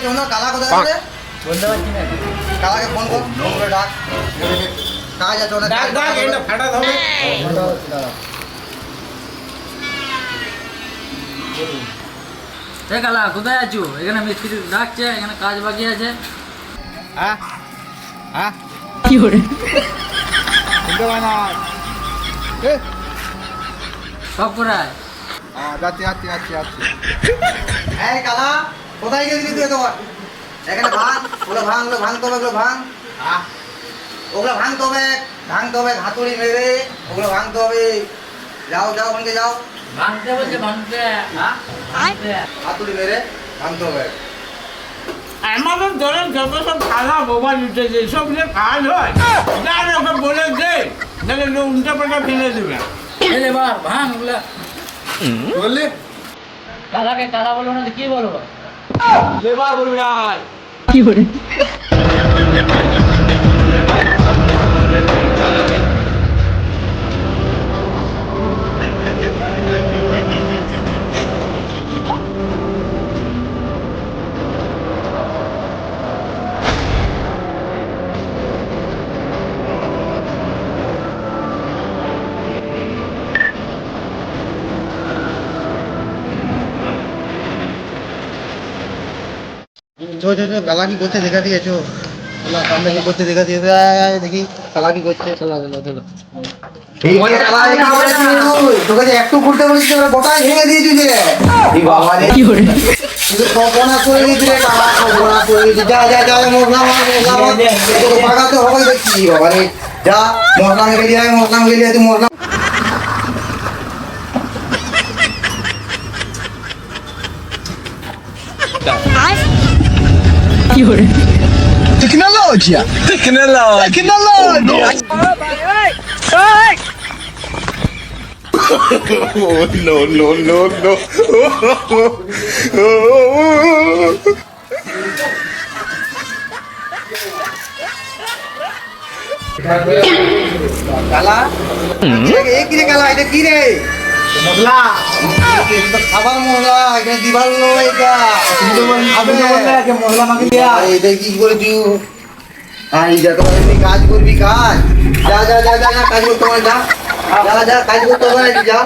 চোনা কালা কোথায় আছে বলতে পারছি না কালাকে ফোন করে ডাক কাজ আছে ওনা ডাক এটা ফাটা হবে এ কালা কোথায় আছো এখানে মিস্ত্রি ডাকছে এখানে কাজ বাকি আছে হ্যাঁ হ্যাঁ কি করে শুনতে পাই না সব করায় যাচ্ছি যাচ্ছি যাচ্ছি যাচ্ছি এই কালা কোথায় গেছিলি তুই তোমার এখানে ভাঙ ওগুলো ভাঙতে হবে ওগুলো ভাঙতে হবে হাতুড়ি মেরে ওগুলো ভাঙতে হবে যাও ওখানে যাও ভাঙতে বলছে ভাঙতে হ্যাঁ হাতুড়ি মেরে ভাঙতে হবে আমাদের ধরেন যত সব খালা মোবাইল উঠেছে সব যে কাজ হয় না ওকে বলে দে নাহলে উল্টা পাল্টা ফেলে দেবে এলে বার ভাঙ ওগুলা বললি কালাকে কালা বলো না তো কি বলবো লেবার বলবি না কি করে চো কালা কি করছে দেখা দিয়েছো সামনে কি করছে দেখা দিয়ে দেখি কালা কি করছে চলো এই কালা তোকে যে একটু খুলতে বলেছি তোরা গোটাই ভেঙে দিয়েছি যে এই বাবা রে কি করে কিন্তু কপনা করে দিয়েছি রে কালা কপনা করে দিয়েছি যা মশলা তোকে পাকাতে হবে দেখছি বাবা রে যা মশলা মেরে দিয়ে তুই মশলা কি করে Tecnologia! Oh, no. কালা এই কি রে কালা এটা কি রে মশলা খাবার মশলা এটা দিবার নয় এটা মশলা মাখি দিয়া এটা কি করে দিও আর এই যত তুই কাজ করবি কাজ যা কাজ করতে হবে যা কাজ করতে হবে যা